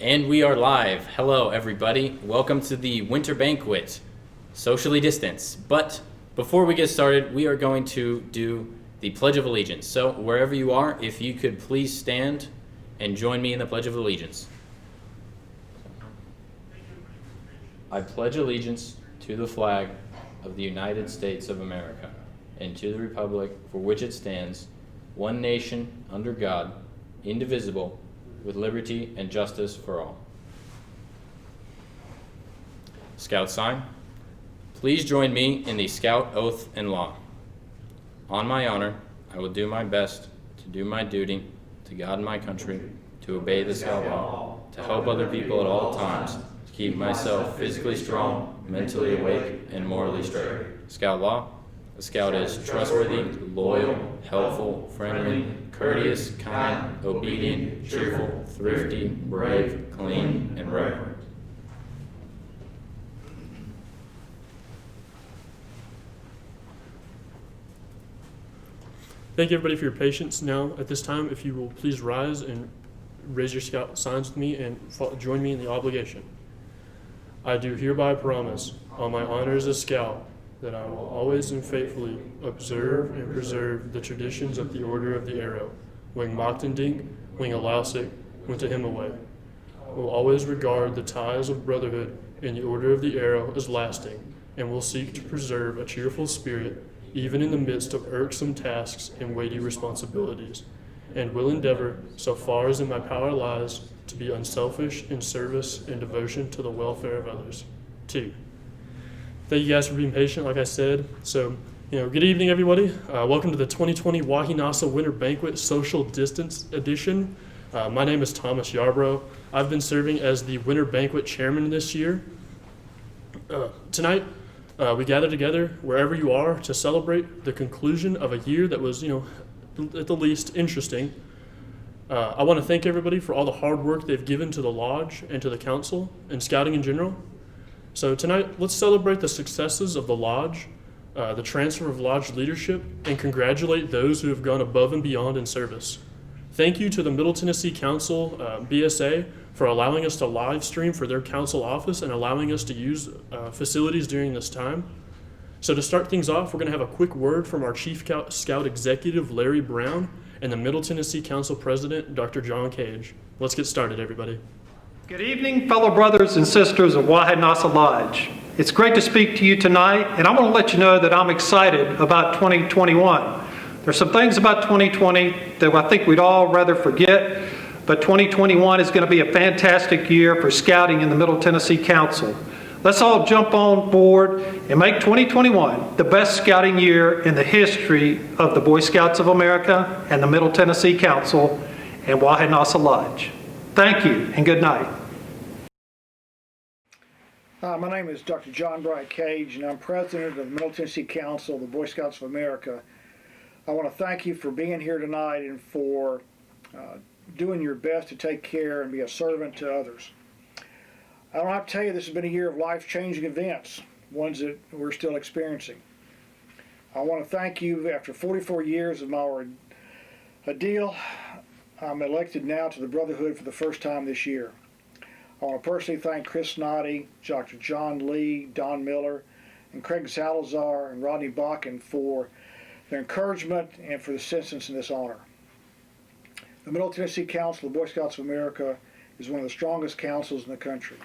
And we are live. Hello, everybody. Welcome to the Winter Banquet, socially distanced. But before we get started, we are going to do the Pledge of Allegiance. So wherever you are, if you could please stand and join me in the Pledge of Allegiance. I pledge allegiance to the flag of the United States of America and to the republic for which it stands, one nation, under God, indivisible, with liberty and justice for all. Scout sign. Please join me in the Scout oath and law. On my honor, I will do my best to do my duty to God and my country, to obey the Scout law, to help other people at all times, to keep myself physically strong, mentally awake, and morally straight. Scout law. A Scout is trustworthy, loyal, helpful, friendly, courteous, kind, obedient, cheerful, thrifty, brave, clean, and reverent. Thank you, everybody, for your patience. Now, at this time, if you will please rise and raise your Scout signs with me and join me in the obligation. I do hereby promise, on my honor as a Scout, that I will always and faithfully observe and preserve the traditions of the Order of the Arrow, Wing Mochtendink, Wing Alausik, Wing Tehimaway. Will always regard the ties of brotherhood in the Order of the Arrow as lasting, and will seek to preserve a cheerful spirit even in the midst of irksome tasks and weighty responsibilities, and will endeavor, so far as in my power lies, to be unselfish in service and devotion to the welfare of others. 2. Thank you guys for being patient, like I said. So, good evening, everybody. Welcome to the 2020 Wahinasa Winter Banquet Social Distance Edition. My name is Thomas Yarbrough. I've been serving as the Winter Banquet Chairman this year. Tonight, we gather together wherever you are to celebrate the conclusion of a year that was, at the least interesting. I want to thank everybody for all the hard work they've given to the Lodge and to the Council and Scouting in general. So tonight, let's celebrate the successes of the Lodge, the transfer of Lodge leadership, and congratulate those who have gone above and beyond in service. Thank you to the Middle Tennessee Council, BSA, for allowing us to live stream for their council office and allowing us to use facilities during this time. So to start things off, we're going to have a quick word from our Chief Scout Executive, Larry Brown, and the Middle Tennessee Council President, Dr. John Cage. Let's get started, everybody. Good evening, fellow brothers and sisters of Wahinasa Lodge. It's great to speak to you tonight, and I want to let you know that I'm excited about 2021. There's some things about 2020 that I think we'd all rather forget, but 2021 is going to be a fantastic year for scouting in the Middle Tennessee Council. Let's all jump on board and make 2021 the best scouting year in the history of the Boy Scouts of America and the Middle Tennessee Council and Wahinasa Lodge. Thank you and good night. My name is Dr. John Bright Cage, and I'm president of the Middle Tennessee Council of the Boy Scouts of America. I want to thank you for being here tonight and for doing your best to take care and be a servant to others. I don't have to tell you this has been a year of life-changing events, ones that we're still experiencing. I want to thank you. After 44 years of my ordeal, I'm elected now to the Brotherhood for the first time this year. I want to personally thank Chris Noddy, Dr. John Lee, Don Miller, and Craig Salazar and Rodney Bakken for their encouragement and for the assistance in this honor. The Middle Tennessee Council of the Boy Scouts of America is one of the strongest councils in the country.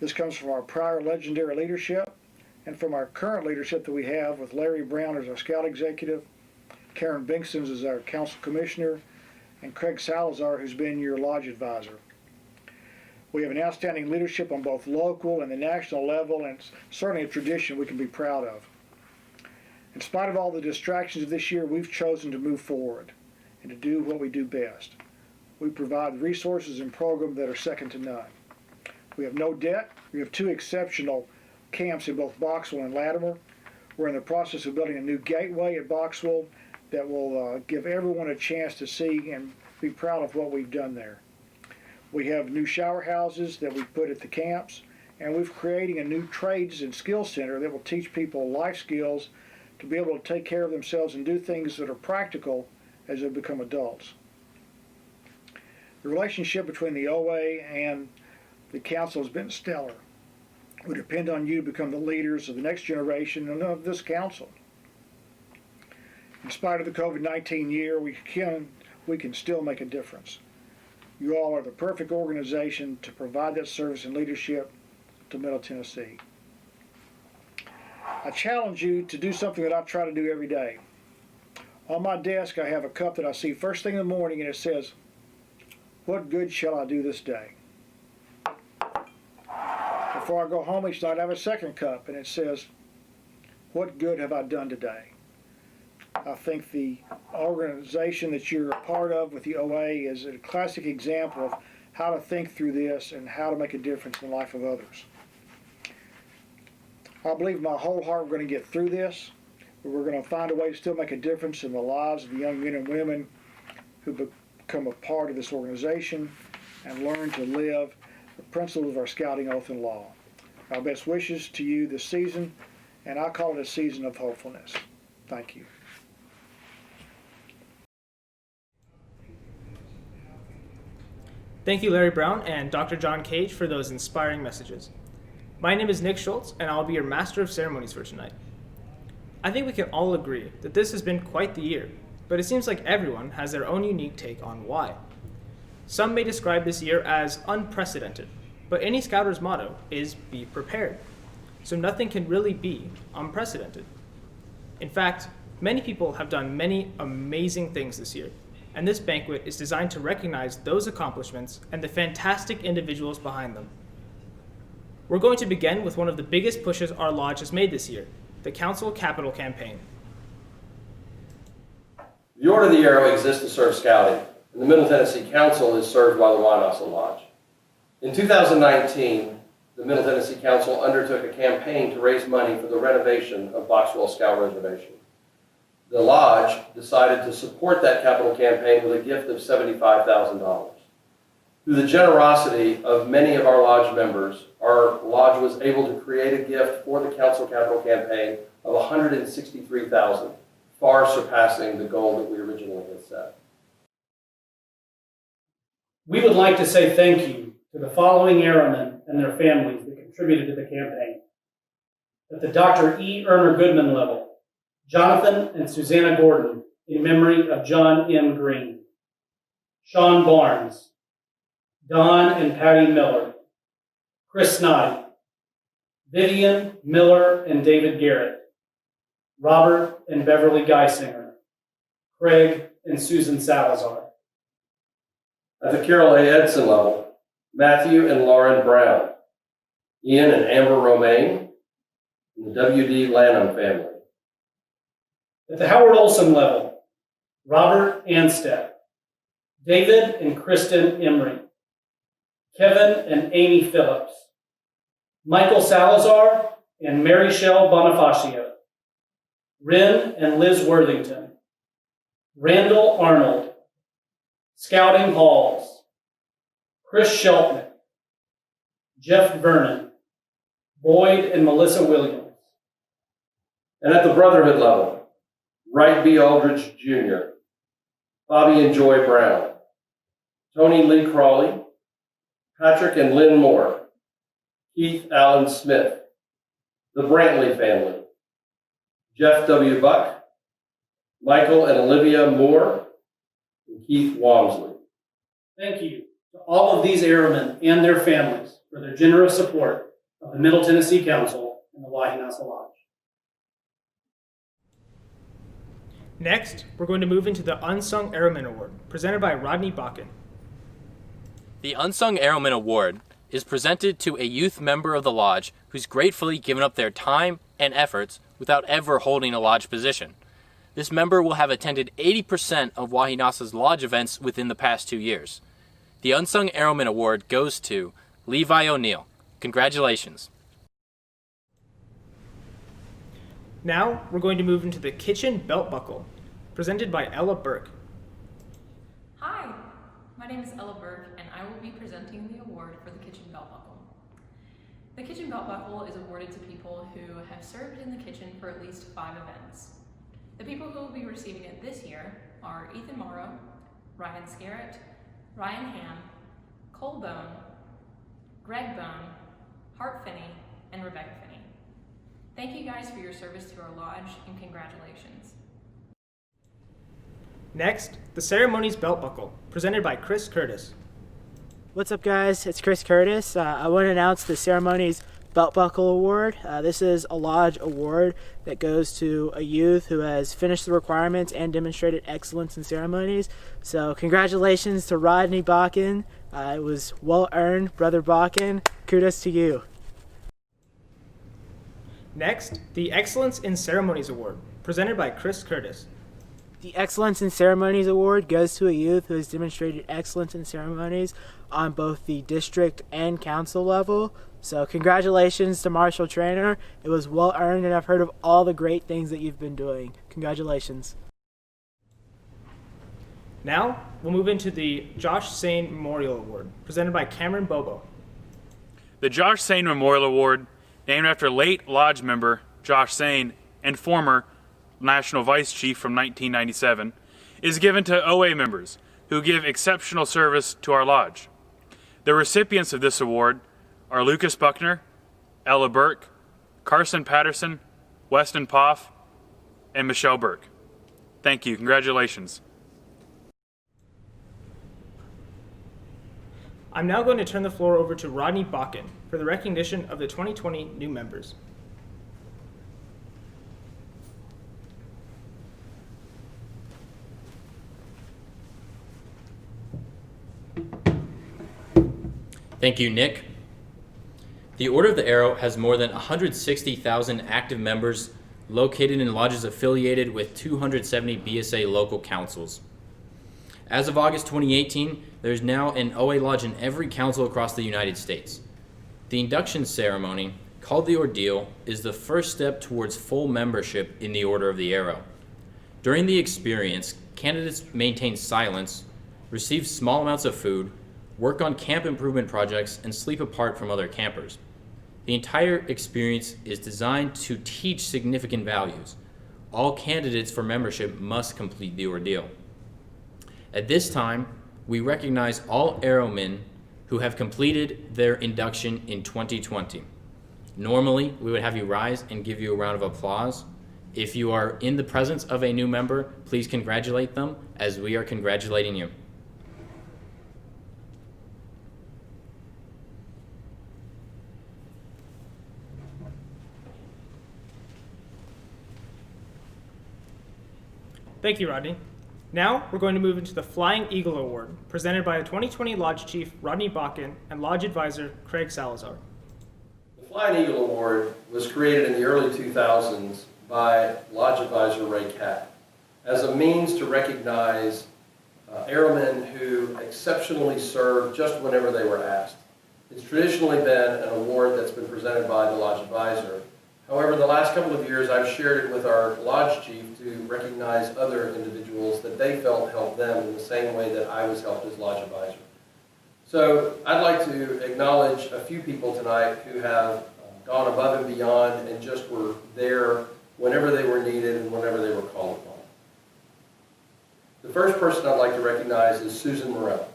This comes from our prior legendary leadership and from our current leadership that we have with Larry Brown as our Scout Executive, Karen Binkston as our Council Commissioner, and Craig Salazar, who's been your Lodge Advisor. We have an outstanding leadership on both local and the national level, and it's certainly a tradition we can be proud of. In spite of all the distractions of this year, we've chosen to move forward and to do what we do best. We provide resources and programs that are second to none. We have no debt. We have 2 exceptional camps in both Boxwell and Latimer. We're in the process of building a new gateway at Boxwell that will give everyone a chance to see and be proud of what we've done there. We have new shower houses that we've put at the camps, and we're creating a new trades and skills center that will teach people life skills to be able to take care of themselves and do things that are practical as they become adults. The relationship between the OA and the council has been stellar. We depend on you to become the leaders of the next generation and of this council. In spite of the COVID-19 year, we can still make a difference. You all are the perfect organization to provide that service and leadership to Middle Tennessee. I challenge you to do something that I try to do every day. On my desk, I have a cup that I see first thing in the morning, and it says, "What good shall I do this day?" Before I go home each night, I have a second cup, and it says, "What good have I done today?" I think the organization that you're a part of with the OA is a classic example of how to think through this and how to make a difference in the life of others. I believe in my whole heart we're going to get through this, but we're going to find a way to still make a difference in the lives of the young men and women who become a part of this organization and learn to live the principles of our scouting oath and law. Our best wishes to you this season, and I call it a season of hopefulness. Thank you. Thank you, Larry Brown and Dr. John Cage, for those inspiring messages. My name is Nick Schultz, and I'll be your Master of Ceremonies for tonight. I think we can all agree that this has been quite the year, but it seems like everyone has their own unique take on why. Some may describe this year as unprecedented, but any Scouter's motto is be prepared, so nothing can really be unprecedented. In fact, many people have done many amazing things this year, and this banquet is designed to recognize those accomplishments and the fantastic individuals behind them. We're going to begin with one of the biggest pushes our lodge has made this year, the Council Capital Campaign. The Order of the Arrow exists to serve scouting, and the Middle Tennessee Council is served by the Wyandotte Lodge. In 2019, the Middle Tennessee Council undertook a campaign to raise money for the renovation of Boxwell Scout Reservation. The Lodge decided to support that capital campaign with a gift of $75,000. Through the generosity of many of our Lodge members, our Lodge was able to create a gift for the Council Capital Campaign of $163,000, far surpassing the goal that we originally had set. We would like to say thank you to the following airmen and their families that contributed to the campaign. At the Dr. E. Erner Goodman level, Jonathan and Susanna Gordon, in memory of John M. Green. Sean Barnes, Don and Patty Miller, Chris Snoddy, Vivian Miller and David Garrett, Robert and Beverly Geisinger, Craig and Susan Salazar. At the Carol A. Edson level, Matthew and Lauren Brown, Ian and Amber Romaine, and the W.D. Lanham family. At the Howard Olson level, Robert Anstead, David and Kristen Emery, Kevin and Amy Phillips, Michael Salazar and Mary Shell Bonifacio, Ren and Liz Worthington, Randall Arnold, Scouting Halls, Chris Sheltman, Jeff Vernon, Boyd and Melissa Williams. And at the Brotherhood level, Wright B. Aldridge Jr., Bobby and Joy Brown, Tony Lee Crawley, Patrick and Lynn Moore, Keith Allen Smith, the Brantley family, Jeff W. Buck, Michael and Olivia Moore, and Keith Walmsley. Thank you to all of these airmen and their families for their generous support of the Middle Tennessee Council and the Wyandotte Lodge. Next, we're going to move into the Unsung Airman Award, presented by Rodney Bakken. The Unsung Airman Award is presented to a youth member of the Lodge who's gratefully given up their time and efforts without ever holding a Lodge position. This member will have attended 80% of Wahinassa's Lodge events within the past 2 years. The Unsung Airman Award goes to Levi O'Neill. Congratulations. Now, we're going to move into the Kitchen Belt Buckle, presented by Ella Burke. Hi, my name is Ella Burke, and I will be presenting the award for the Kitchen Belt Buckle. The Kitchen Belt Buckle is awarded to people who have served in the kitchen for at least 5 events. The people who will be receiving it this year are Ethan Morrow, Ryan Scarrett, Ryan Ham, Cole Bone, Greg Bone, Hart Finney, and Rebecca Finney. Thank you guys for your service to our lodge, and congratulations. Next, the ceremony's belt buckle, presented by Chris Curtis. What's up, guys? It's Chris Curtis. I want to announce the ceremony's Belt Buckle Award. This is a lodge award that goes to a youth who has finished the requirements and demonstrated excellence in ceremonies. So congratulations to Rodney Bakken. It was well earned, Brother Bakken. Kudos to you. Next, the Excellence in Ceremonies Award, presented by Chris Curtis. The Excellence in Ceremonies Award goes to a youth who has demonstrated excellence in ceremonies on both the district and council level. So congratulations to Marshall Trainer. It was well earned, and I've heard of all the great things that you've been doing. Congratulations. Now, we'll move into the Josh Sane Memorial Award, presented by Cameron Bobo. The Josh Sane Memorial Award, named after late Lodge member Josh Sane and former National Vice Chief from 1997, is given to OA members who give exceptional service to our Lodge. The recipients of this award are Lucas Buckner, Ella Burke, Carson Patterson, Weston Poff, and Michelle Burke. Thank you. Congratulations. I'm now going to turn the floor over to Rodney Bakken for the recognition of the 2020 new members. Thank you, Nick. The Order of the Arrow has more than 160,000 active members located in lodges affiliated with 270 BSA local councils. As of August 2018, there's now an OA lodge in every council across the United States. The induction ceremony, called the Ordeal, is the first step towards full membership in the Order of the Arrow. During the experience, candidates maintain silence, receive small amounts of food, work on camp improvement projects, and sleep apart from other campers. The entire experience is designed to teach significant values. All candidates for membership must complete the ordeal. At this time, we recognize all Arrowmen who have completed their induction in 2020. Normally, we would have you rise and give you a round of applause. If you are in the presence of a new member, please congratulate them as we are congratulating you. Thank you, Rodney. Now, we're going to move into the Flying Eagle Award, presented by the 2020 Lodge Chief Rodney Bakken and Lodge Advisor Craig Salazar. The Flying Eagle Award was created in the early 2000s by Lodge Advisor Ray Catt as a means to recognize airmen who exceptionally served just whenever they were asked. It's traditionally been an award that's been presented by the Lodge Advisor. However, the last couple of years, I've shared it with our Lodge Chief to recognize other individuals that they felt helped them in the same way that I was helped as Lodge Advisor. So I'd like to acknowledge a few people tonight who have gone above and beyond and just were there whenever they were needed and whenever they were called upon. The first person I'd like to recognize is Susan Morell.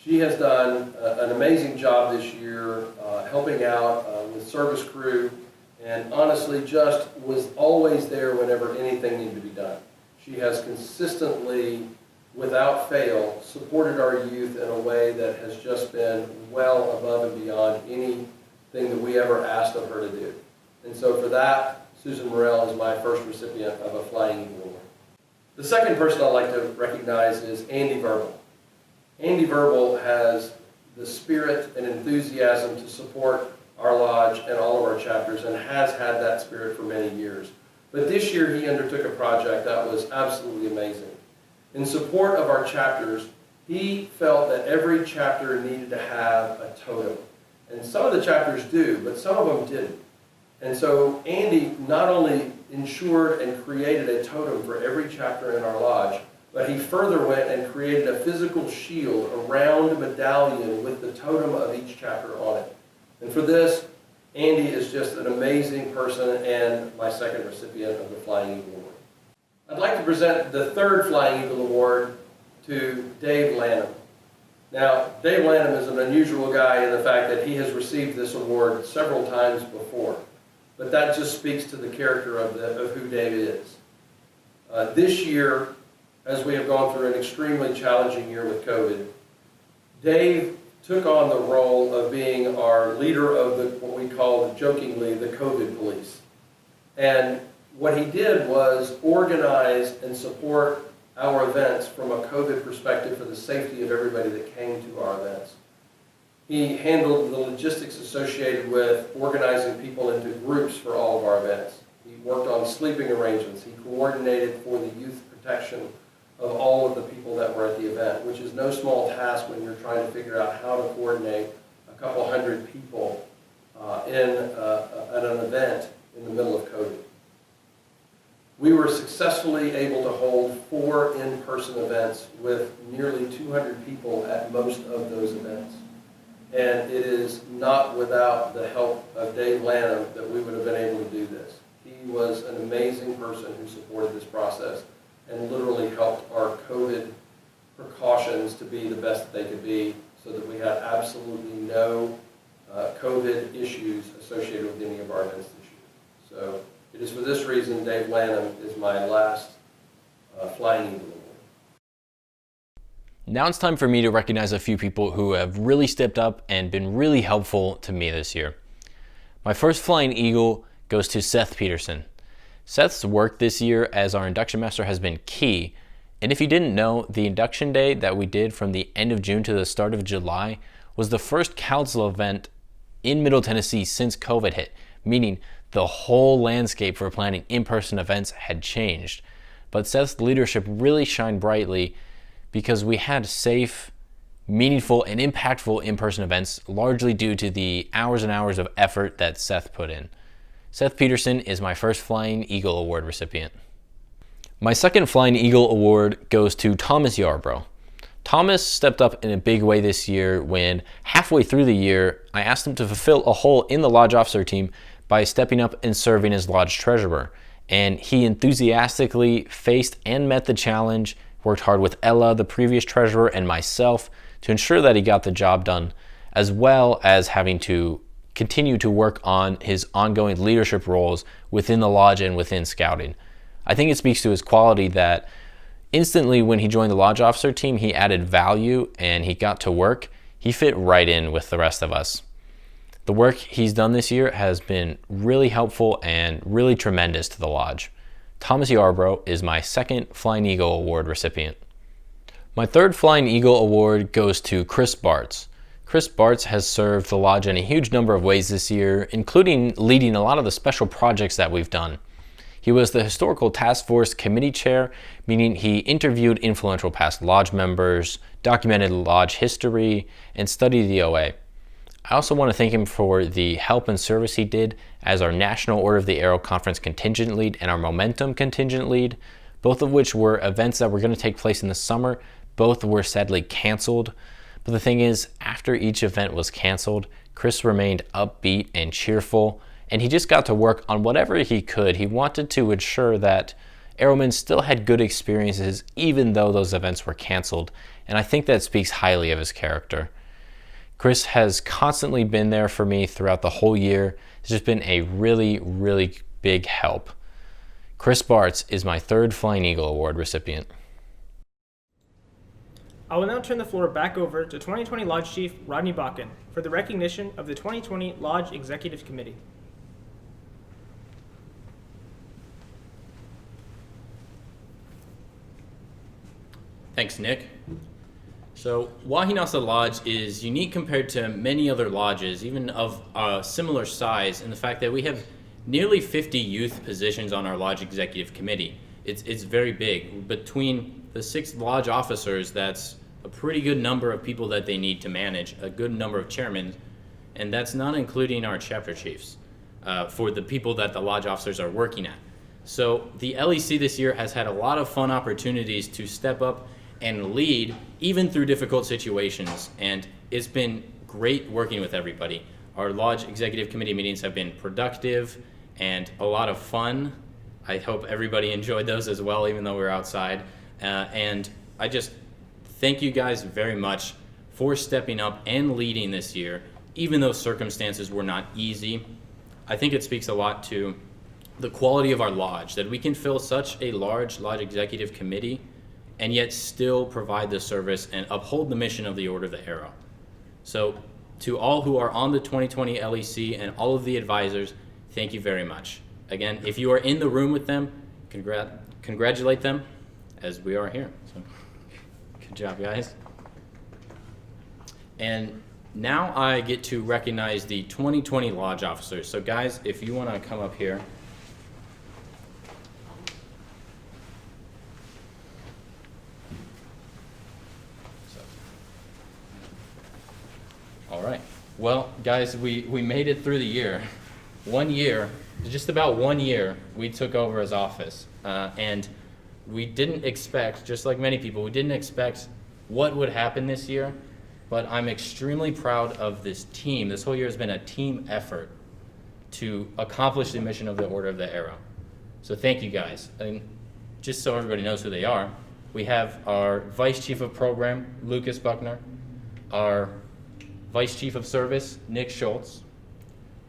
She has done an amazing job this year helping out with service crew, and honestly just was always there whenever anything needed to be done. She has consistently, without fail, supported our youth in a way that has just been well above and beyond anything that we ever asked of her to do. And so for that, Susan Morell is my first recipient of a Flying Eagle Award. The second person I'd like to recognize is Andy Verbal. Andy Verbal has the spirit and enthusiasm to support our lodge and all of our chapters, and has had that spirit for many years. But this year he undertook a project that was absolutely amazing. In support of our chapters, he felt that every chapter needed to have a totem. And some of the chapters do, but some of them didn't. And so Andy not only ensured and created a totem for every chapter in our lodge, but he further went and created a physical shield, a round medallion with the totem of each chapter on it. And for this, Andy is just an amazing person and my second recipient of the Flying Eagle Award. I'd like to present the third Flying Eagle Award to Dave Lanham. Now, Dave Lanham is an unusual guy in the fact that he has received this award several times before, but that just speaks to the character of who Dave is. This year, as we have gone through an extremely challenging year with COVID, Dave took on the role of being our leader of what we call jokingly the COVID police. And what he did was organize and support our events from a COVID perspective for the safety of everybody that came to our events. He handled the logistics associated with organizing people into groups for all of our events. He worked on sleeping arrangements. He coordinated for the youth protection of all of the people that were at the event, which is no small task when you're trying to figure out how to coordinate a couple hundred people at an event in the middle of COVID. We were successfully able to hold 4 in-person events with nearly 200 people at most of those events. And it is not without the help of Dave Lanham that we would have been able to do this. He was an amazing person who supported this process and literally helped our COVID precautions to be the best that they could be so that we had absolutely no COVID issues associated with any of our events this year. So it is for this reason Dave Lanham is my last Flying Eagle Award. Now it's time for me to recognize a few people who have really stepped up and been really helpful to me this year. My first Flying Eagle goes to Seth Peterson. Seth's work this year as our induction master has been key, and if you didn't know, the induction day that we did from the end of June to the start of July was the first council event in Middle Tennessee since COVID hit, meaning the whole landscape for planning in-person events had changed. But Seth's leadership really shined brightly because we had safe, meaningful, and impactful in-person events, largely due to the hours and hours of effort that Seth put in. Seth Peterson is my first Flying Eagle Award recipient. My second Flying Eagle Award goes to Thomas Yarbrough. Thomas stepped up in a big way this year when, halfway through the year, I asked him to fulfill a hole in the Lodge officer team by stepping up and serving as Lodge treasurer. And he enthusiastically faced and met the challenge, worked hard with Ella, the previous treasurer, and myself to ensure that he got the job done, as well as having to continue to work on his ongoing leadership roles within the Lodge and within Scouting. I think it speaks to his quality that instantly when he joined the Lodge officer team, he added value and he got to work. He fit right in with the rest of us. The work he's done this year has been really helpful and really tremendous to the Lodge. Thomas Yarbrough is my second Flying Eagle Award recipient. My third Flying Eagle Award goes to Chris Bartz. Chris Bartz has served the Lodge in a huge number of ways this year, including leading a lot of the special projects that we've done. He was the Historical Task Force Committee Chair, meaning he interviewed influential past Lodge members, documented Lodge history, and studied the OA. I also want to thank him for the help and service he did as our National Order of the Arrow Conference Contingent Lead and our Momentum Contingent Lead, both of which were events that were going to take place in the summer. Both were sadly canceled. But the thing is, after each event was canceled, Chris remained upbeat and cheerful, and he just got to work on whatever he could. He wanted to ensure that Arrowmen still had good experiences even though those events were canceled, and I think that speaks highly of his character. Chris has constantly been there for me throughout the whole year. It's just been a really, really big help. Chris Bartz is my third Flying Eagle Award recipient. I will now turn the floor back over to 2020 Lodge Chief Rodney Bakken for the recognition of the 2020 Lodge Executive Committee. Thanks, Nick. So, Wahinasa Lodge is unique compared to many other lodges, even of a similar size, in the fact that we have nearly 50 youth positions on our Lodge Executive Committee. It's very big. Between the 6 Lodge officers, that's a pretty good number of people that they need to manage, a good number of chairmen, and that's not including our chapter chiefs for the people that the Lodge officers are working at. So the LEC this year has had a lot of fun opportunities to step up and lead even through difficult situations, and it's been great working with everybody. Our Lodge Executive Committee meetings have been productive and a lot of fun. I hope everybody enjoyed those as well, even though we were outside. And I just thank you guys very much for stepping up and leading this year, even though circumstances were not easy. I think it speaks a lot to the quality of our lodge, that we can fill such a large lodge executive committee and yet still provide the service and uphold the mission of the Order of the Arrow. So to all who are on the 2020 LEC and all of the advisors, thank you very much. Again, if you are in the room with them, congratulate them, as we are here. So, good job, guys. And now I get to recognize the 2020 lodge officers. So guys, if you want to come up here. All right. Well, guys, we made it through the year. 1 year, just about 1 year, we took over as office. And we didn't expect, just like many people, we didn't expect what would happen this year. But I'm extremely proud of this team. This whole year has been a team effort to accomplish the mission of the Order of the Arrow. So thank you guys. And just so everybody knows who they are, we have our Vice Chief of Program, Lucas Buckner, our Vice Chief of Service, Nick Schultz,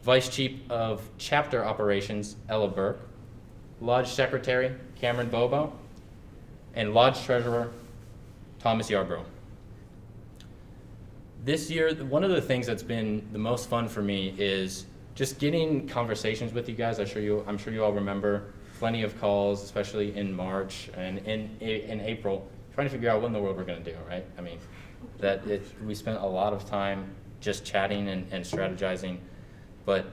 Vice Chief of Chapter Operations, Ella Burke, Lodge Secretary, Cameron Bobo, and Lodge Treasurer, Thomas Yarbrough. This year, one of the things that's been the most fun for me is just getting conversations with you guys. I'm sure you all remember plenty of calls, especially in March and in April, trying to figure out what in the world we're going to do, right? I mean, we spent a lot of time just chatting and strategizing, but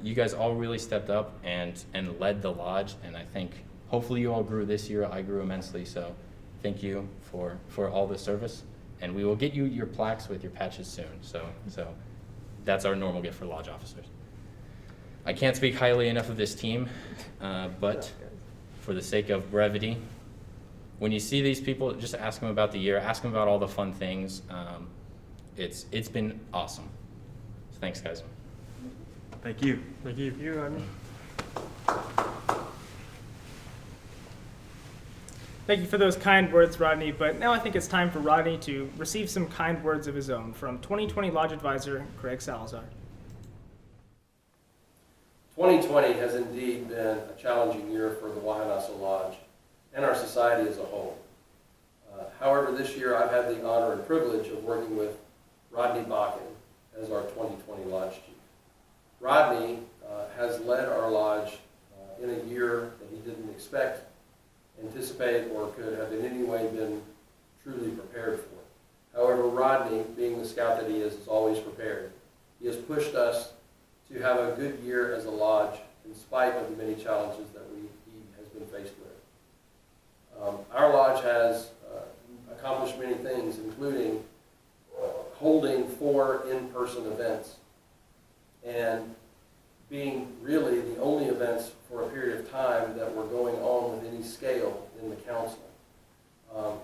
you guys all really stepped up and led the lodge, and I think hopefully you all grew this year. I grew immensely, so thank you for all the service. And we will get you your plaques with your patches soon. So that's our normal gift for lodge officers. I can't speak highly enough of this team, but for the sake of brevity, when you see these people, just ask them about the year, ask them about all the fun things. It's been awesome. So thanks, guys. Thank you. Thank you. You, Rodney. Thank you for those kind words, Rodney, but now I think it's time for Rodney to receive some kind words of his own from 2020 Lodge Advisor Craig Salazar. 2020 has indeed been a challenging year for the Wahanosa Lodge and our society as a whole. However, this year I've had the honor and privilege of working with Rodney Bakken as our 2020 Lodge Chief. Rodney has led our lodge in a year that he didn't anticipate or could have in any way been truly prepared for. However, Rodney, being the scout that he is always prepared. He has pushed us to have a good year as a lodge in spite of the many challenges that he has been faced with. Our lodge has accomplished many things, including holding 4 in-person events and being really the only events for a period of time that were going on with any scale in the council.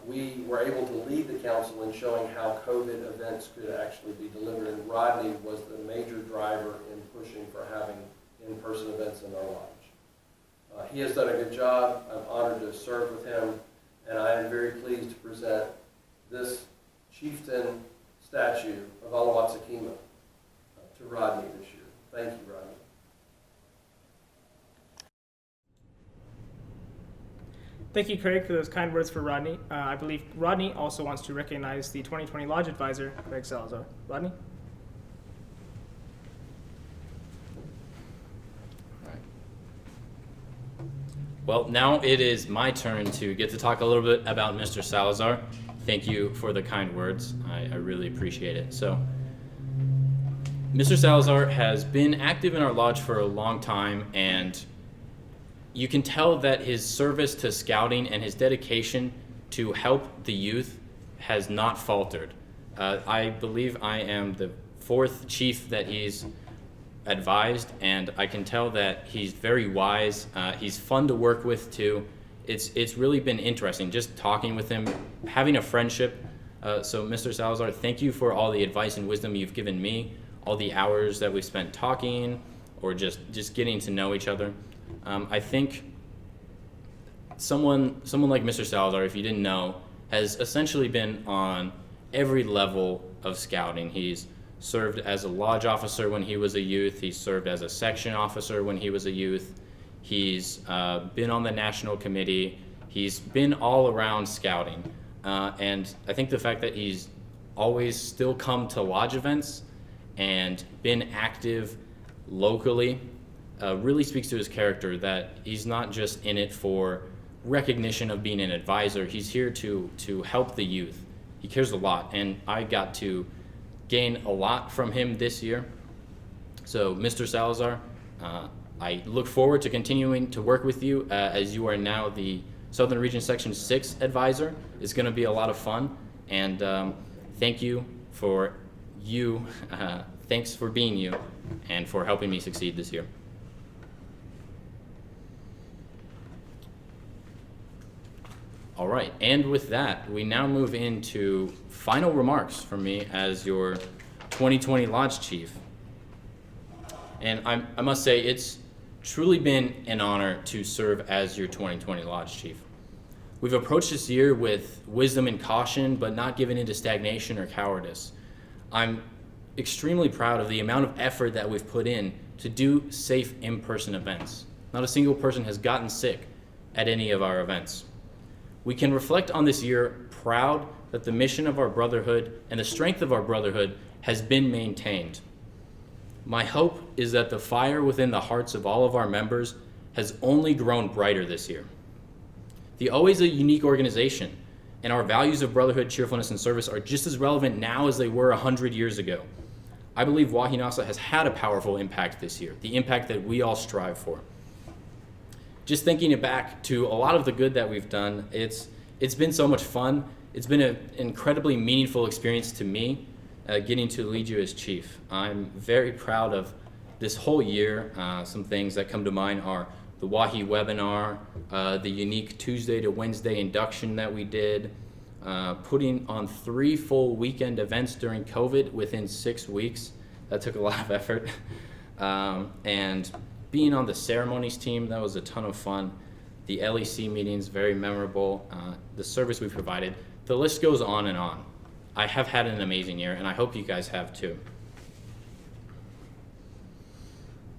We were able to lead the council in showing how COVID events could actually be delivered, and Rodney was the major driver in pushing for having in-person events in our lodge. He has done a good job. I'm honored to serve with him, and I am very pleased to present this chieftain statue of Alawatsukima to Rodney this year. Thank you, Rodney. Thank you, Craig, for those kind words for Rodney. I believe Rodney also wants to recognize the 2020 Lodge Advisor, Craig Salazar. Rodney? All right. Well, now it is my turn to get to talk a little bit about Mr. Salazar. Thank you for the kind words. I really appreciate it. So, Mr. Salazar has been active in our lodge for a long time, and you can tell that his service to scouting and his dedication to help the youth has not faltered. I believe I am the 4th chief that he's advised, and I can tell that he's very wise. He's fun to work with too. It's really been interesting just talking with him, having a friendship. So Mr. Salazar, thank you for all the advice and wisdom you've given me, all the hours that we spent talking or just getting to know each other. I think someone like Mr. Salazar, if you didn't know, has essentially been on every level of scouting. He's served as a lodge officer when he was a youth. He served as a section officer when he was a youth. He's been on the national committee. He's been all around scouting. And I think the fact that he's always still come to lodge events and been active locally really speaks to his character, that he's not just in it for recognition of being an advisor. He's here to help the youth. He cares a lot, and I got to gain a lot from him this year. So, Mr. Salazar, I look forward to continuing to work with you as you are now the Southern Region Section 6 advisor. It's going to be a lot of fun, and thank you for thanks for being you and for helping me succeed this year. All right, and with that, we now move into final remarks from me as your 2020 Lodge Chief. And I must say, it's truly been an honor to serve as your 2020 Lodge Chief. We've approached this year with wisdom and caution, but not given into stagnation or cowardice. I'm extremely proud of the amount of effort that we've put in to do safe in-person events. Not a single person has gotten sick at any of our events. We can reflect on this year proud that the mission of our brotherhood and the strength of our brotherhood has been maintained. My hope is that the fire within the hearts of all of our members has only grown brighter this year. The OA is a unique organization, and our values of brotherhood, cheerfulness, and service are just as relevant now as they were 100 years ago. I believe Wahinasa has had a powerful impact this year, the impact that we all strive for. Just thinking it back to a lot of the good that we've done, it's been so much fun. It's been an incredibly meaningful experience to me, getting to lead you as chief. I'm very proud of this whole year. Some things that come to mind are the Wahi webinar, the unique Tuesday to Wednesday induction that we did, putting on 3 full weekend events during COVID within 6 weeks. That took a lot of effort. And being on the ceremonies team, that was a ton of fun. The LEC meetings, very memorable. The service we provided, the list goes on and on. I have had an amazing year, and I hope you guys have too.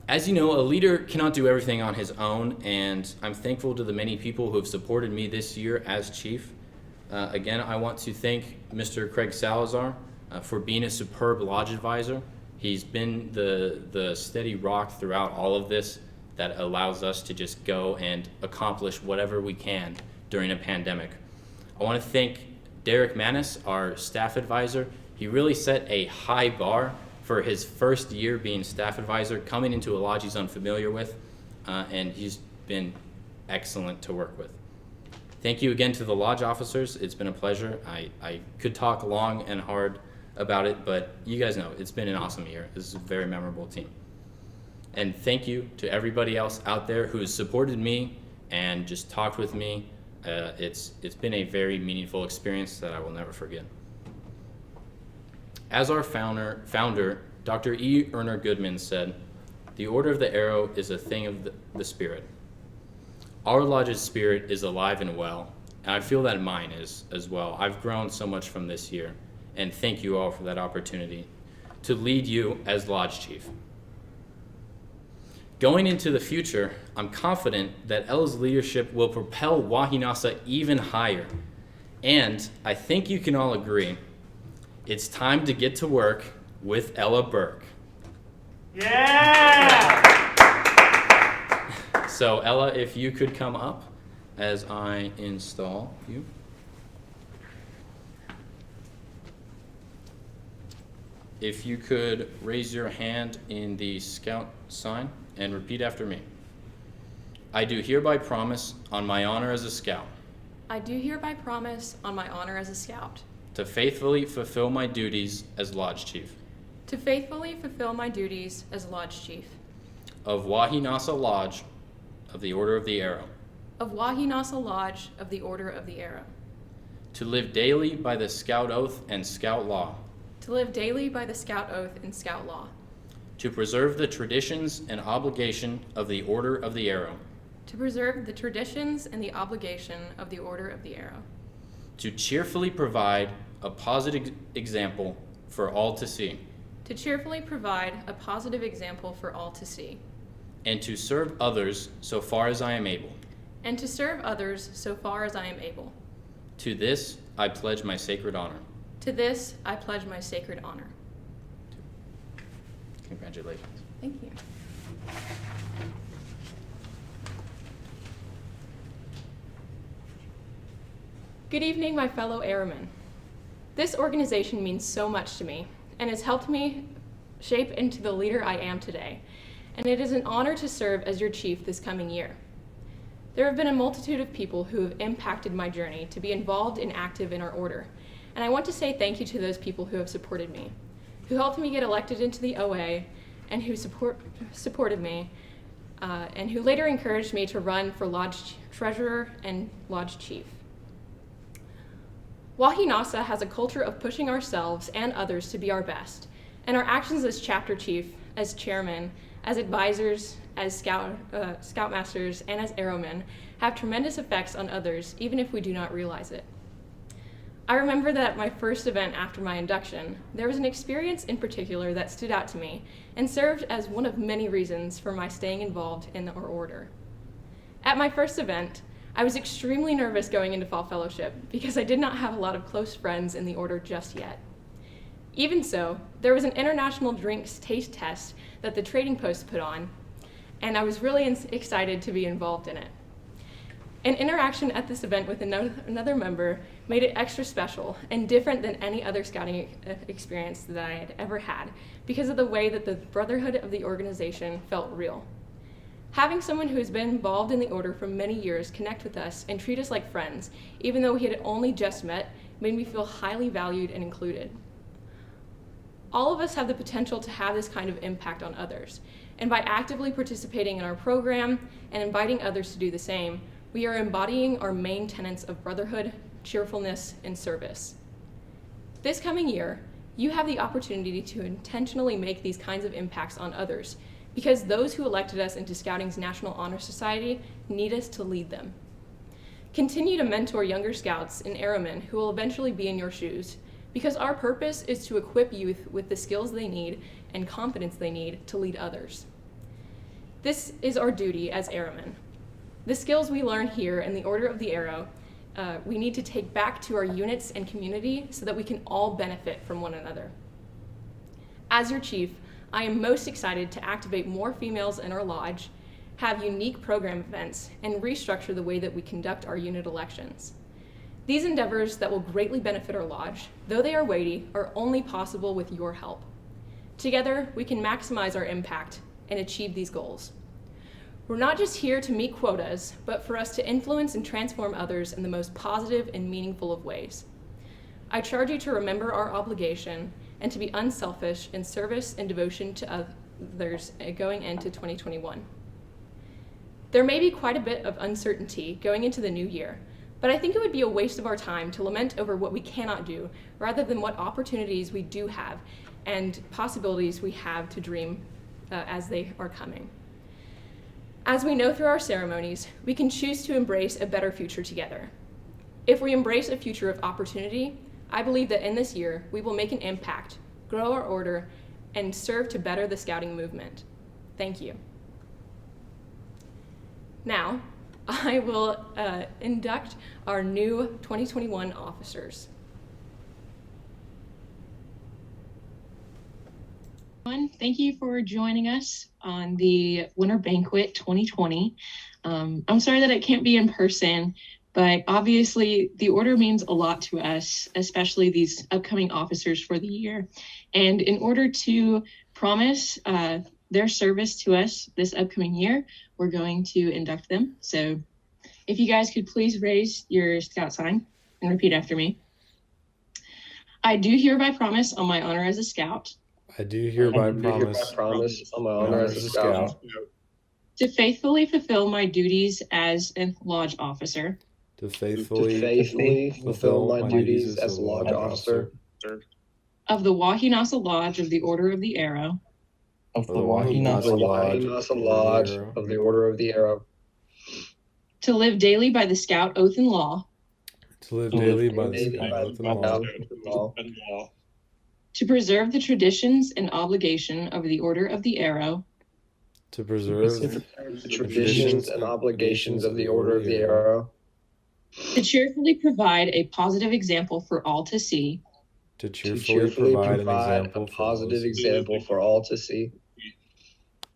As you know, a leader cannot do everything on his own, and I'm thankful to the many people who have supported me this year as chief. Again, I want to thank Mr. Craig Salazar for being a superb lodge advisor. He's been the steady rock throughout all of this that allows us to just go and accomplish whatever we can during a pandemic. I want to thank Derek Manis, our staff advisor. He really set a high bar for his first year being staff advisor, coming into a lodge he's unfamiliar with, and he's been excellent to work with. Thank you again to the lodge officers. It's been a pleasure. I could talk long and hard about it, but you guys know it's been an awesome year. This is a very memorable team. And thank you to everybody else out there who has supported me and just talked with me. It's been a very meaningful experience that I will never forget. As our founder, Dr. E. Erner Goodman said, "The Order of the Arrow is a thing of the spirit." Our lodge's spirit is alive and well, and I feel that mine is as well. I've grown so much from this year, and thank you all for that opportunity to lead you as lodge chief. Going into the future, I'm confident that Ella's leadership will propel Wahinasa even higher. And I think you can all agree, it's time to get to work with Ella Burke. Yeah! So Ella, if you could come up as I install you. If you could raise your hand in the Scout sign and repeat after me. I do hereby promise on my honor as a Scout. I do hereby promise on my honor as a Scout. To faithfully fulfill my duties as Lodge Chief. To faithfully fulfill my duties as Lodge Chief. Of Wahinasa Lodge of the Order of the Arrow. Of Wahinasa Lodge of the Order of the Arrow. To live daily by the Scout Oath and Scout Law. To live daily by the Scout Oath and Scout Law. To preserve the traditions and obligation of the Order of the Arrow. To preserve the traditions and the obligation of the Order of the Arrow. To cheerfully provide a positive example for all to see, to cheerfully provide a positive example for all to see, and to serve others so far as I am able. and to serve others so far as I am able. To this I pledge my sacred honor. To this I pledge my sacred honor. Congratulations. Thank you. Good evening, my fellow airmen. This organization means so much to me and has helped me shape into the leader I am today, and it is an honor to serve as your chief this coming year. There have been a multitude of people who have impacted my journey to be involved and active in our order, and I want to say thank you to those people who have supported me, who helped me get elected into the OA, and who supported me, and who later encouraged me to run for Lodge Treasurer and Lodge Chief. Wahinasa has a culture of pushing ourselves and others to be our best, and our actions as chapter chief, as chairman, as advisors, as scoutmasters, and as airmen have tremendous effects on others, even if we do not realize it. I remember that at my first event after my induction, there was an experience in particular that stood out to me and served as one of many reasons for my staying involved in our order. At my first event, I was extremely nervous going into Fall Fellowship because I did not have a lot of close friends in the order just yet. Even so, there was an international drinks taste test that the Trading Post put on, and I was really excited to be involved in it. An interaction at this event with another member made it extra special and different than any other scouting experience that I had ever had because of the way that the brotherhood of the organization felt real. Having someone who has been involved in the order for many years connect with us and treat us like friends, even though we had only just met, made me feel highly valued and included. All of us have the potential to have this kind of impact on others, and by actively participating in our program and inviting others to do the same, we are embodying our main tenets of brotherhood, cheerfulness, and service. This coming year, you have the opportunity to intentionally make these kinds of impacts on others, because those who elected us into Scouting's National Honor Society need us to lead them. Continue to mentor younger scouts and airmen who will eventually be in your shoes, because our purpose is to equip youth with the skills they need and confidence they need to lead others. This is our duty as airmen. The skills we learn here in the Order of the Arrow, we need to take back to our units and community so that we can all benefit from one another. As your chief, I am most excited to activate more females in our lodge, have unique program events, and restructure the way that we conduct our unit elections. These endeavors that will greatly benefit our lodge, though they are weighty, are only possible with your help. Together, we can maximize our impact and achieve these goals. We're not just here to meet quotas, but for us to influence and transform others in the most positive and meaningful of ways. I charge you to remember our obligation and to be unselfish in service and devotion to others going into 2021. There may be quite a bit of uncertainty going into the new year, but I think it would be a waste of our time to lament over what we cannot do, rather than what opportunities we do have and possibilities we have to dream as they are coming. As we know through our ceremonies, we can choose to embrace a better future together. If we embrace a future of opportunity, I believe that in this year, we will make an impact, grow our order, and serve to better the Scouting movement. Thank you. Now, I will induct our new 2021 officers. Thank you for joining us on the Winter Banquet 2020. I'm sorry that it can't be in person, but obviously the order means a lot to us, especially these upcoming officers for the year. And in order to promise their service to us this upcoming year, we're going to induct them. So if you guys could please raise your scout sign and repeat after me. I do hereby promise on my honor as a scout. I do hereby promise on my honor as a scout To faithfully fulfill my duties as a lodge officer. to faithfully fulfill my duties as a lodge officer Of the Wahinasa Lodge of the Order of the Arrow. of the Wahinasa Lodge of the Order of the Arrow. To live daily by the Scout Oath and Law. to live daily by the Scout oath and law, to preserve the traditions and obligation of the Order of the Arrow, to preserve the traditions and obligations of the Order of the Arrow, to cheerfully provide a positive example for all to see, to cheerfully provide an example a positive example for all to see,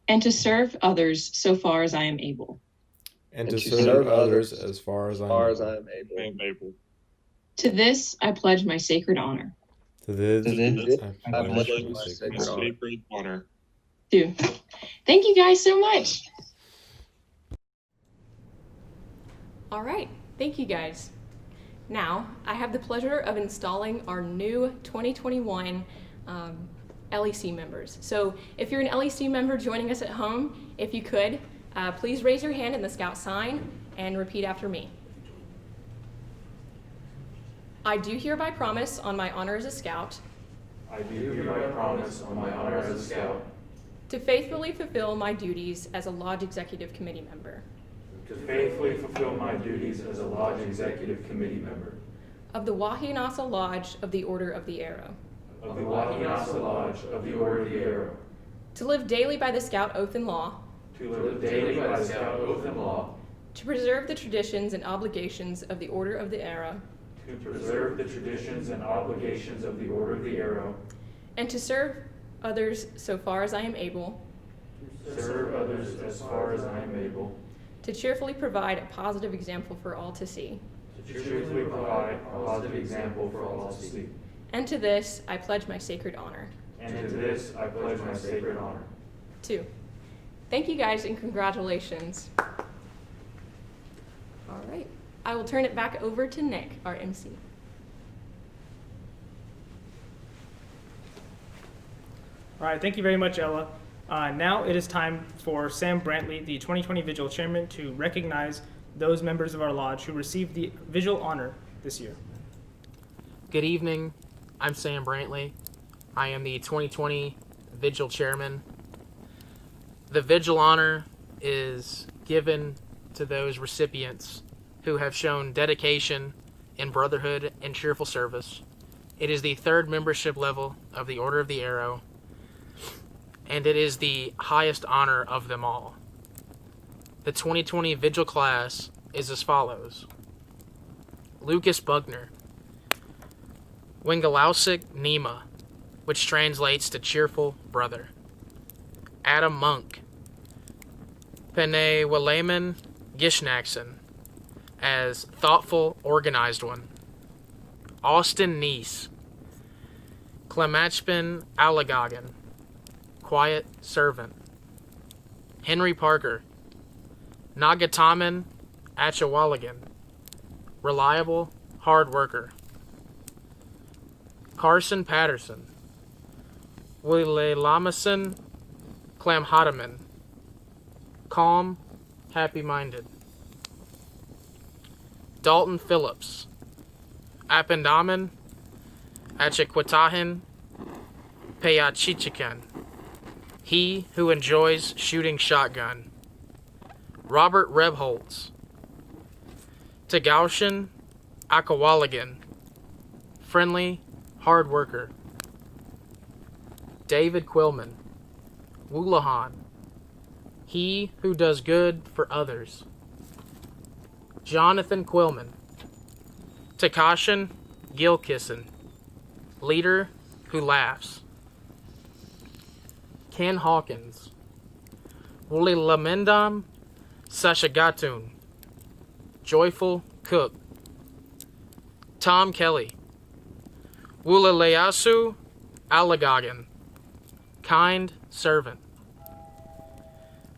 and to serve others so far as I am able. and to serve others as far as I am able. To this I pledge my sacred honor. To this, I pledge my sacred honor. Do. Thank you guys so much. All right, thank you guys. Now, I have the pleasure of installing our new 2021 LEC members. So if you're an LEC member joining us at home, if you could, please raise your hand in the Scout sign and repeat after me. I do hereby promise on my honor as a Scout. I do hereby promise on my honor as a Scout. To faithfully fulfill my duties as a Lodge Executive Committee member. To faithfully fulfill my duties as a Lodge Executive Committee member. Of the Wahiaunasa Lodge of the Order of the Arrow. Of the Wahiaunasa Lodge of the Order of the Arrow. To live daily by the Scout Oath and Law. To live daily by the Scout Oath and Law. To preserve the traditions and obligations of the Order of the Arrow. To preserve the traditions and obligations of the Order of the Arrow. And to serve others so far as I am able. To serve others as far as I am able. To cheerfully provide a positive example for all to see. To cheerfully provide a positive example for all to see. And to this I pledge my sacred honor. And to this I pledge my sacred honor. 2. Thank you guys and congratulations. All right, I will turn it back over to Nick, our MC. All right, thank you very much, Ella. Now it is time for Sam Brantley, the 2020 Vigil Chairman, to recognize those members of our lodge who received the Vigil honor this year. Good evening. I'm Sam Brantley. I am the 2020 Vigil Chairman. The Vigil honor is given to those recipients who have shown dedication in brotherhood and cheerful service. It is the 3rd membership level of the Order of the Arrow, and it is the highest honor of them all. The 2020 Vigil class is as follows: Lucas Bugner, Wingalausik Nima, which translates to cheerful brother. Adam Monk, Pene Waleman Gishnaxon, as thoughtful, organized one. Austin Neese, Clemachpin Allegagan, quiet servant. Henry Parker, Nagataman Achawaligan, reliable, hard worker. Carson Patterson, Wile Lamason Clamhotaman, calm, happy-minded. Dalton Phillips, Apendaman Achequatahin Payachichikan, he who enjoys shooting shotgun. Robert Rebholtz, Tagaushin Akawaligan, friendly, hard worker. David Quillman, Woolahan, he who does good for others. Jonathan Quillman, Takashin Gilkisson, leader who laughs. Ken Hawkins, Wooly Lamendam Sashagatun, joyful cook. Tom Kelly, Wulaleasu Allegagan, kind servant.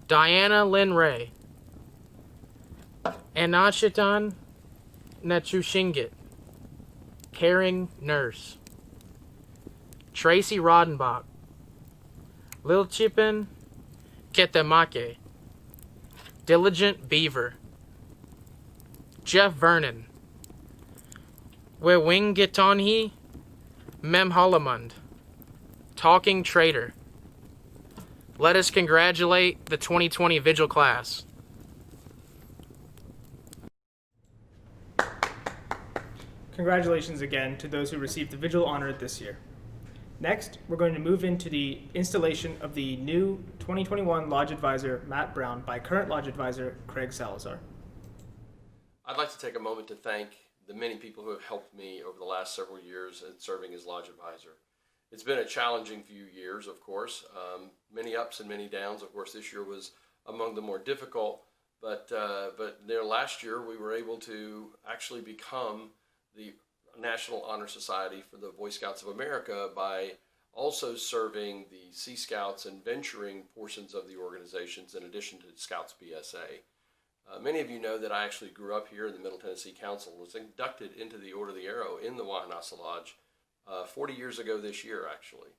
Diana Lynn Ray, Anachitan Nachushingit, caring nurse. Tracy Rodenbach, Lil Chipin Ketemake, diligent beaver. Jeff Vernon, Wewingitonhi Memholamund, talking traitor. Let us congratulate the 2020 Vigil class. Congratulations again to those who received the Vigil Honor this year. Next, we're going to move into the installation of the new 2021 Lodge Advisor, Matt Brown, by current Lodge Advisor, Craig Salazar. I'd like to take a moment to thank the many people who have helped me over the last several years in serving as Lodge Advisor. It's been a challenging few years, of course, many ups and many downs. Of course, this year was among the more difficult, but last year we were able to actually become the National Honor Society for the Boy Scouts of America by also serving the Sea Scouts and venturing portions of the organizations in addition to Scouts BSA. Many of you know that I actually grew up here in the Middle Tennessee Council, was inducted into the Order of the Arrow in the Wahanossa Lodge 40 years ago this year, actually.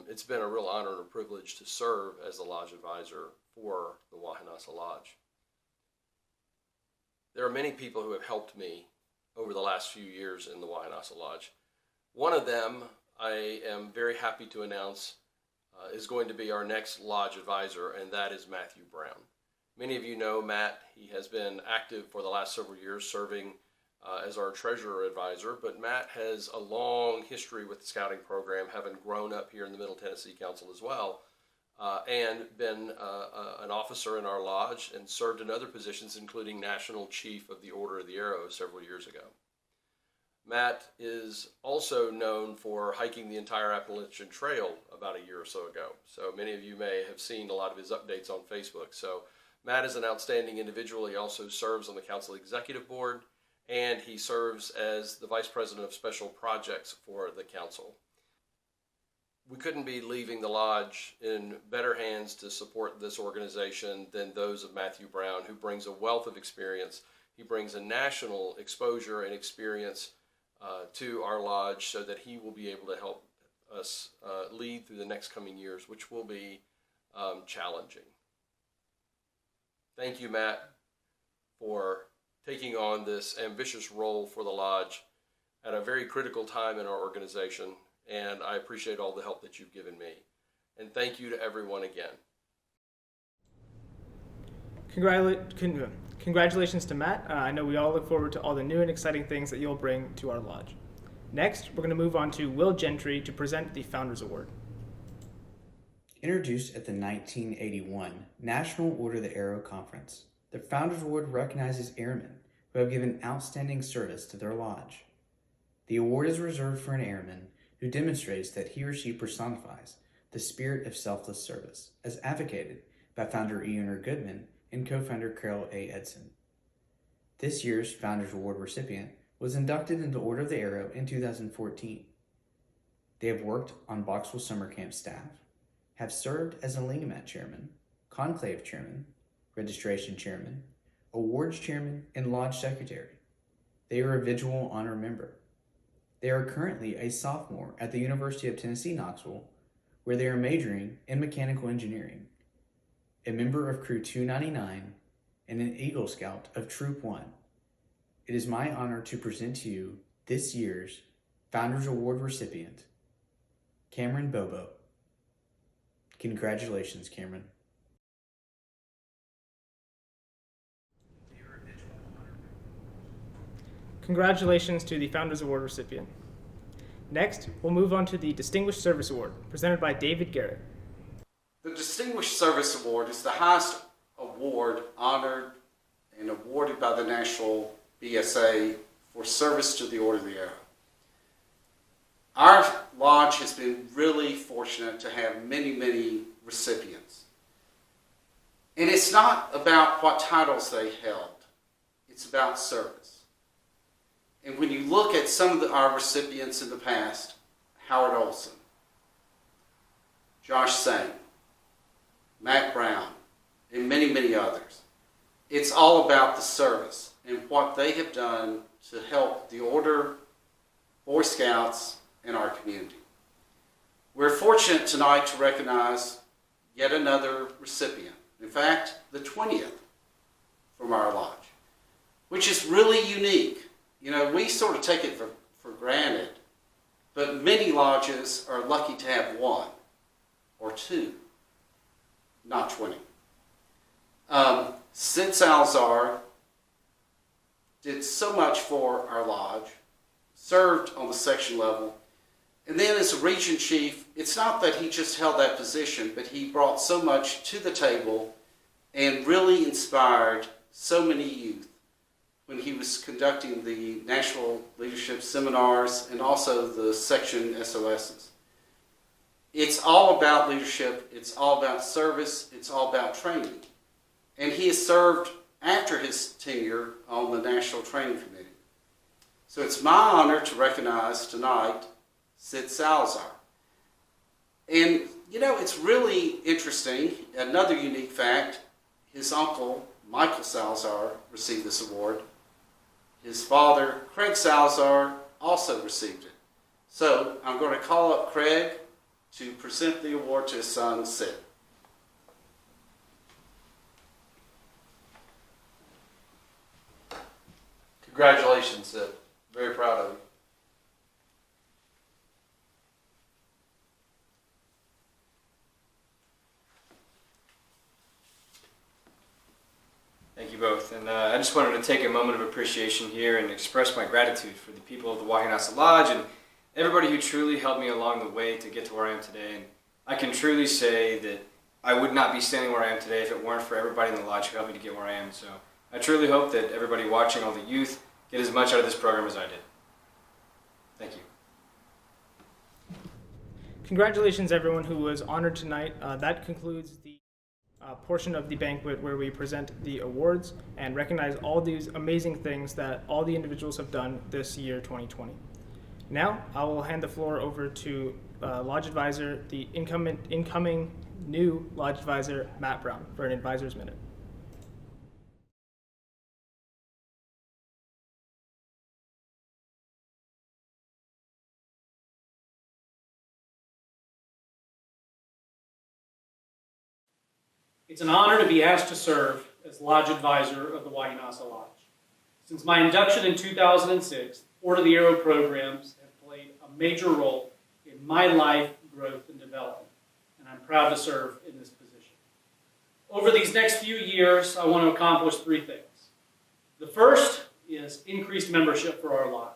It's been a real honor and a privilege to serve as the Lodge Advisor for the Wahanossa Lodge. There are many people who have helped me over the last few years in the Wahanossa Lodge. One of them, I am very happy to announce, is going to be our next Lodge Advisor, and that is Matthew Brown. Many of you know Matt. He has been active for the last several years serving as our treasurer advisor, but Matt has a long history with the scouting program, having grown up here in the Middle Tennessee Council as well, and been an officer in our lodge and served in other positions, including National Chief of the Order of the Arrow several years ago. Matt is also known for hiking the entire Appalachian Trail about a year or so ago. So many of you may have seen a lot of his updates on Facebook. So Matt is an outstanding individual. He also serves on the Council Executive Board, and he serves as the Vice President of Special Projects for the Council. We couldn't be leaving the Lodge in better hands to support this organization than those of Matthew Brown, who brings a wealth of experience. He brings a national exposure and experience to our Lodge so that he will be able to help us lead through the next coming years, which will be challenging. Thank you, Matt, for taking on this ambitious role for the Lodge at a very critical time in our organization, and I appreciate all the help that you've given me. And thank you to everyone again. Congratulations to Matt. I know we all look forward to all the new and exciting things that you'll bring to our Lodge. Next, we're going to move on to Will Gentry to present the Founders Award. Introduced at the 1981 National Order of the Arrow Conference, the Founders Award recognizes airmen who have given outstanding service to their lodge. The award is reserved for an airman who demonstrates that he or she personifies the spirit of selfless service, as advocated by founder E. Erner Goodman and co-founder Carol A. Edson. This year's Founders Award recipient was inducted into the Order of the Arrow in 2014. They have worked on Boxville Summer Camp staff, have served as a Lingamat Chairman, Conclave Chairman, Registration Chairman, Awards Chairman, and Lodge Secretary. They are a Vigil Honor member. They are currently a sophomore at the University of Tennessee, Knoxville, where they are majoring in mechanical engineering, a member of Crew 299, and an Eagle Scout of Troop 1. It is my honor to present to you this year's Founders Award recipient, Cameron Bobo. Congratulations, Cameron. Congratulations to the Founders Award recipient. Next, we'll move on to the Distinguished Service Award, presented by David Garrett. The Distinguished Service Award is the highest award honored and awarded by the National BSA for service to the Order of the Arrow. Our lodge has been really fortunate to have many, many recipients. And it's not about what titles they held. It's about service. And when you look at some of our recipients in the past, Howard Olson, Josh Sain, Matt Brown, and many, many others, it's all about the service and what they have done to help the Order, Boy Scouts, and our community. We're fortunate tonight to recognize yet another recipient. In fact, the 20th from our lodge, which is really unique. You know, we sort of take it for granted, but many lodges are lucky to have one or two, not 20. Sid Salazar did so much for our lodge served on the section level. And then as a region chief, it's not that he just held that position, but he brought so much to the table and really inspired so many youth when he was conducting the national leadership seminars and also the section SOSs. It's all about leadership, it's all about service, it's all about training. And he has served after his tenure on the National Training Committee. So it's my honor to recognize tonight Sid Salazar. And you know, it's really interesting, another unique fact, his uncle, Michael Salazar, received this award. His father, Craig Salazar, also received it. So I'm going to call up Craig to present the award to his son, Sid. Congratulations, Sid. Very proud of you. Thank you both. And I just wanted to take a moment of appreciation here and express my gratitude for the people of the Wahinasa Lodge and everybody who truly helped me along the way to get to where I am today. And I can truly say that I would not be standing where I am today if it weren't for everybody in the lodge who helped me to get where I am. So I truly hope that everybody watching, all the youth, get as much out of this program as I did. Thank you. Congratulations everyone who was honored tonight. That concludes the portion of the banquet where we present the awards and recognize all these amazing things that all the individuals have done this year 2020. Now I will hand the floor over to Lodge Advisor, the incoming new Lodge Advisor, Matt Brown, for an advisor's minute. It's an honor to be asked to serve as Lodge Advisor of the Wahinasa Lodge. Since my induction in 2006, Order of the Arrow programs have played a major role in my life, growth, and development, and I'm proud to serve in this position. Over these next few years, I want to accomplish three things. The first is increased membership for our lodge.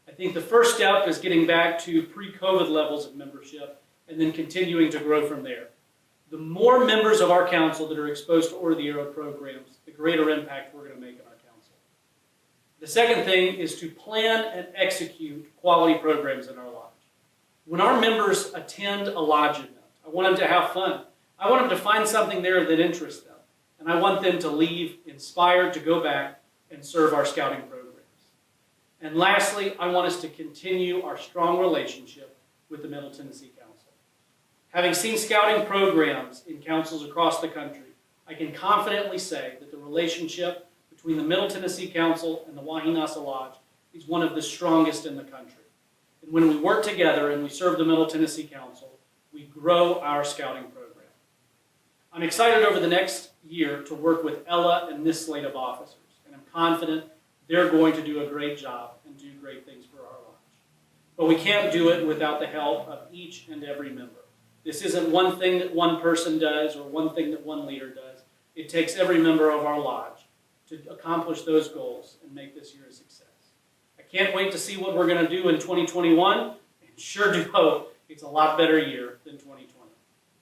I think the first step is getting back to pre-COVID levels of membership and then continuing to grow from there. The more members of our council that are exposed to Order of the Arrow programs, the greater impact we're going to make in our council. The second thing is to plan and execute quality programs in our lodge. When our members attend a lodge event, I want them to have fun. I want them to find something there that interests them. And I want them to leave inspired to go back and serve our scouting programs. And lastly, I want us to continue our strong relationship with the Middle Tennessee Council. Having seen scouting programs in councils across the country, I can confidently say that the relationship between the Middle Tennessee Council and the Wahinasa Lodge is one of the strongest in the country. And when we work together and we serve the Middle Tennessee Council, we grow our scouting program. I'm excited over the next year to work with Ella and this slate of officers, and I'm confident they're going to do a great job and do great things for our lodge. But we can't do it without the help of each and every member. This isn't one thing that one person does or one thing that one leader does. It takes every member of our lodge to accomplish those goals and make this year a success. I can't wait to see what we're going to do in 2021, and sure do hope it's a lot better year than 2020.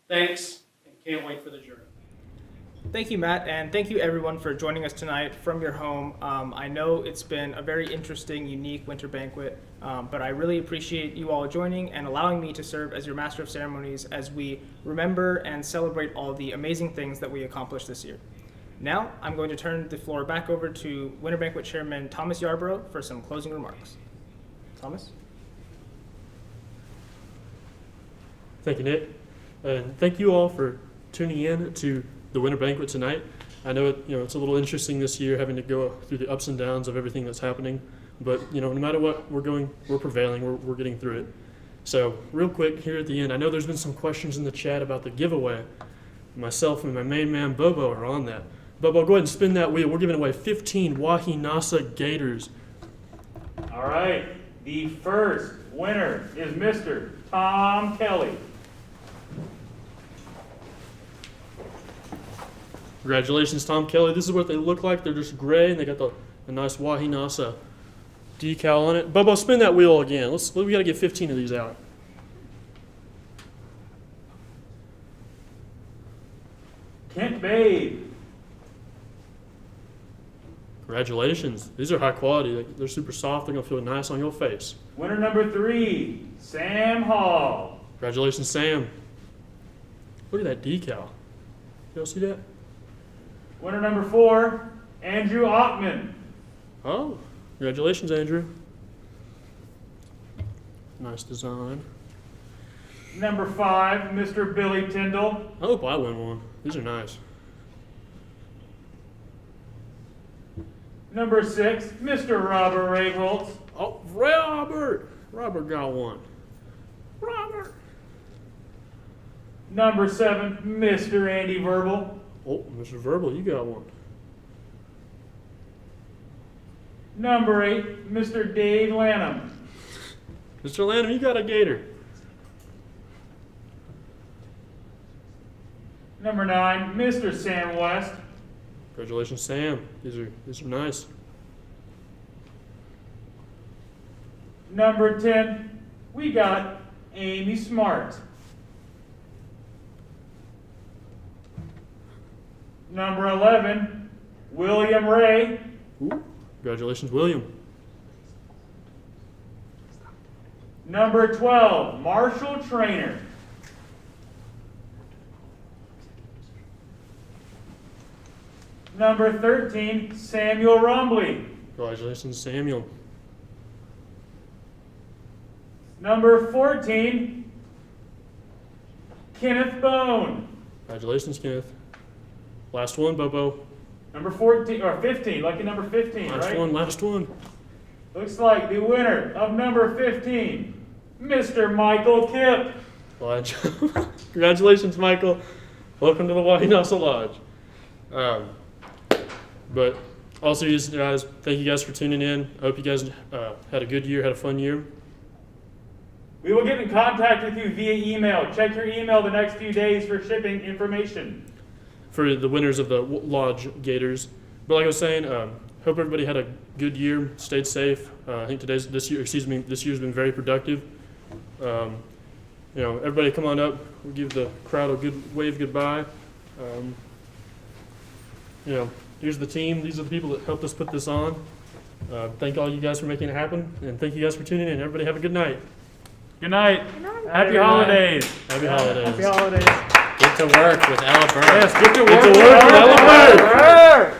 Thanks, and can't wait for the journey. Thank you, Matt, and thank you everyone for joining us tonight from your home. I know it's been a very interesting, unique winter banquet, but I really appreciate you all joining and allowing me to serve as your Master of Ceremonies as we remember and celebrate all the amazing things that we accomplished this year. Now, I'm going to turn the floor back over to Winter Banquet Chairman Thomas Yarborough for some closing remarks. Thomas? Thank you, Nick. And thank you all for tuning in to the Winter Banquet tonight. I know it's a little interesting this year having to go through the ups and downs of everything that's happening, but no matter what, we're prevailing, we're getting through it. So real quick here at the end, I know there's been some questions in the chat about the giveaway. Myself and my main man Bobo are on that. Bobo, go ahead and spin that wheel. We're giving away 15 Wahinasa Gators. All right, the first winner is Mr. Tom Kelly. Congratulations, Tom Kelly. This is what they look like. They're just gray, and they got a nice Wahinasa decal on it. Bobo, spin that wheel again. We got to get 15 of these out. Kent Babe. Congratulations. These are high quality. They're super soft. They're going to feel nice on your face. Winner number 3, Sam Hall. Congratulations, Sam. Look at that decal. Y'all see that? Winner number 4, Andrew Ottman. Oh, congratulations, Andrew. Nice design. Number 5, Mr. Billy Tyndall. I hope I win one. These are nice. Number 6, Mr. Robert Raveholtz. Oh, Robert! Robert got one. Robert! Number 7, Mr. Andy Verbal. Oh, Mr. Verbal, you got one. Number 8, Mr. Dave Lanham. Mr. Lanham, you got a gator. Number 9, Mr. Sam West. Congratulations, Sam. These are nice. Number 10, we got Amy Smart. Number 11, William Ray. Ooh, congratulations, William. Number 12, Marshall Trainer. Number 13, Samuel Rumbley. Congratulations, Samuel. Number 14, Kenneth Bone. Congratulations, Kenneth. Last one, Bobo. Number 14 or 15, lucky number 15, right? Last one. Looks like the winner of number 15, Mr. Michael Kipp. Congratulations, Michael. Welcome to the Wahinasa Lodge. But also, guys, thank you guys for tuning in. I hope you guys had a good year, had a fun year. We will get in contact with you via email. Check your email the next few days for shipping information. For the winners of the Lodge Gators. But like I was saying, hope everybody had a good year, stayed safe. I think this year's been very productive. Everybody come on up. We'll give the crowd a good wave goodbye. Here's the team. These are the people that helped us put this on. Thank all you guys for making it happen, and thank you guys for tuning in. Everybody have a good night. Good night. Good night. Happy holidays. Happy holidays. Happy holidays. Get to work with Ella Burr. Yes, get to work Get to work with Ella Burr.